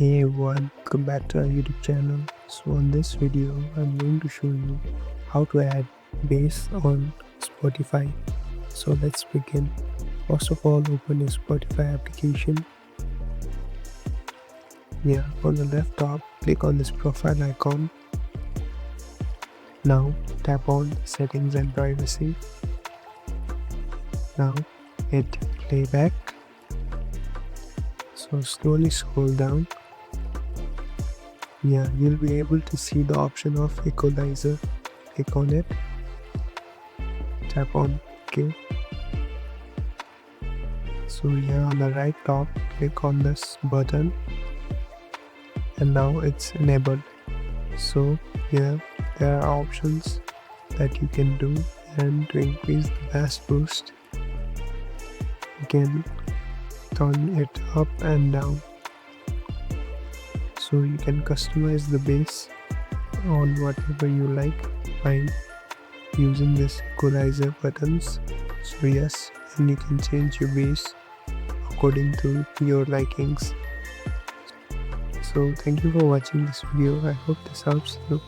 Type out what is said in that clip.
Hey everyone, welcome back to our YouTube channel. So on this video, I'm going to show you how to add bass on Spotify. So let's begin. First of all, open your Spotify application. On the left top, click on this profile icon. Now tap on settings and privacy. Now hit playback. So slowly scroll down. You'll be able to see the option of Equalizer. Click on it. Tap on OK. So here on the right top, click on this button. And now it's enabled. So here there are options that you can do, and to increase the bass boost, you can turn it up and down. So you can customize the bass on whatever you like by using this equalizer buttons. So yes, and you can change your bass according to your likings. So thank you for watching this video. I hope this helps you.